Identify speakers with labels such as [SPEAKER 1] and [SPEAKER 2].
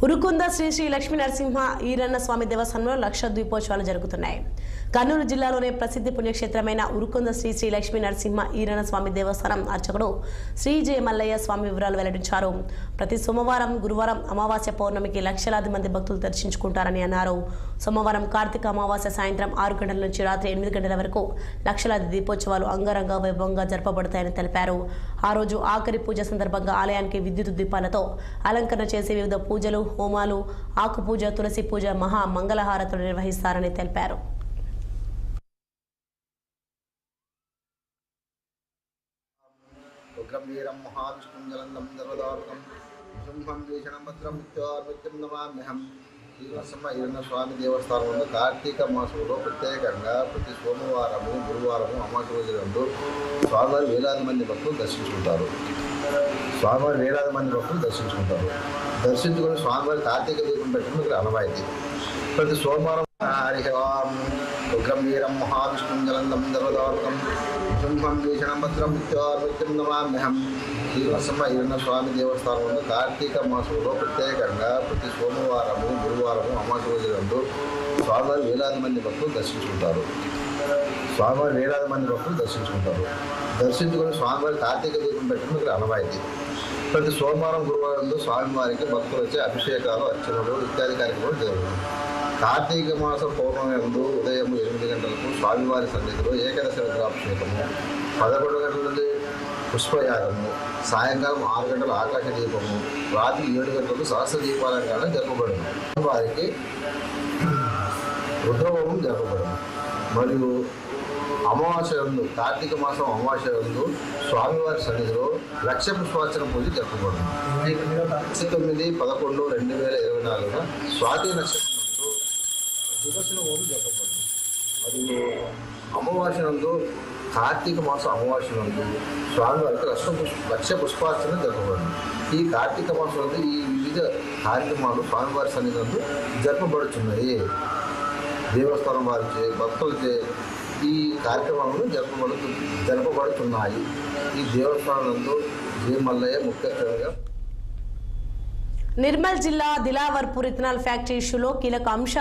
[SPEAKER 1] ఉరుకుంద శ్రీ శ్రీ లక్ష్మీ నరసింహ ఈరన్న స్వామి దేవస్థానంలో లక్ష దీపోత్సవాలు జరుగుతున్నాయి. కర్నూలు జిల్లాలోనే ప్రసిద్ధి పుణ్యక్షేత్రమైన ఉరుకుంద శ్రీ శ్రీ లక్ష్మీ నరసింహ ఈరన్న స్వామి దేవస్థానం అర్చకుడు శ్రీ జె మల్లయ్య స్వామి వివరాలు వెల్లడించారు. ప్రతి సోమవారం, గురువారం, అమావాస్య పౌర్ణమికి లక్షలాది మంది భక్తులు దర్శించుకుంటారని అన్నారు. సోమవారం కార్తీక అమావాస్య సాయంత్రం 6 గంటల నుంచి రాత్రి 8 గంటల వరకు లక్షలాది దీపోత్సవాలు అంగరంగ వైభవంగా జరపబడతాయని తెలిపారు. ఆ రోజు ఆఖరి పూజ సందర్భంగా ఆలయానికి విద్యుత్ దీపాలతో అలంకరణ చేసి వివిధ పూజలు, హోమాలు, ఆకు పూజ, తులసి పూజ, మహా మంగళహారతులు నిర్వహిస్తారని తెలిపారు.
[SPEAKER 2] ఉగ్రవీరం మహావిష్ణుం జలందం సర్వదారుకం సింహం భీషణం భద్రం నిత్యం నమామ్యహం. శ్రీనరసింహ ఈరన్న స్వామి దేవస్థానంలో కార్తీక మాసంలో ప్రత్యేకంగా ప్రతి సోమవారము, గురువారము, అమావాస్య రోజులందు స్వామివారి వేలాది మంది భక్తులు దర్శించుకుంటారు. దర్శించుకుని స్వామివారి కార్తీక దీపం పెట్టడం అనవాయితీ. ప్రతి సోమవారం హరి ఓం ఉగ్రవీరం మహావిష్ణుం జలందం సర్వదారుకం సింహం భీషణం భద్రం నిత్యం నమామ్యహం. శ్రీనరసింహ ఈరన్న స్వామి దేవస్థానంలో కార్తీక మాసంలో ప్రత్యేకంగా ప్రతి సోమవారము, గురువారము, అమావాస్య రోజులందు స్వామివారి వేలాది మంది భక్తులు దర్శించుకుంటారు. దర్శించుకుని స్వామివారి కార్తీక దీపం పెట్టడం అనవాయితీ. ప్రతి సోమవారం, గురువారం స్వామివారికి భక్తులు వచ్చే అభిషేకాలు, అర్చనలు ఇత్యాది కార్యక్రమాలు జరుగుతాయి. కార్తీక మాస పౌర్ణమి యందు ఉదయం 8 గంటలకు స్వామివారి సన్నిధిలో ఏకాదశి రుద్రాభిషేకము, 11 గంటల నుండి పుష్పయాగము, సాయంకాలం 6 గంటల ఆకాశ దీపము, రాత్రి 7 గంటలకు సహస్ర దీపాలంకరణ జరపబడును. వారికి రుద్రహోమం జరపబడును. మరియు అమావాస్య యందు, కార్తీక మాసం అమావాస్య యందు స్వామివారి సన్నిధిలో లక్ష పుష్పార్చన పూజ జరపబడును. 9, 11, 2024 స్వాతి నక్షత్రం సుదర్శన హోమం జరపబడును. మరియు అమావాస్య నందు, కార్తీక మాసం అమావాస్య నందు స్వామివారికి లక్ష పుష్పార్చన జరపబడును. ఈ కార్తీక మాసం నందు ఈ వివిధ కార్యక్రమాలు స్వామివారి సన్నిధులు జరపబడుచున్నాయి. దేవస్థానం వారిచే, భక్తులచే ఈ కార్యక్రమాలను జరపబడుతున్నాయి. ఈ దేవస్థానం నందు జె మల్లయ్య ముఖ్య అతిథిగా.
[SPEAKER 1] నిర్మల్ జిల్లా దిలావర్పూర్ ఇథనాల్ ఫ్యాక్టరీ ఇష్యూలో కీలక అంశాలు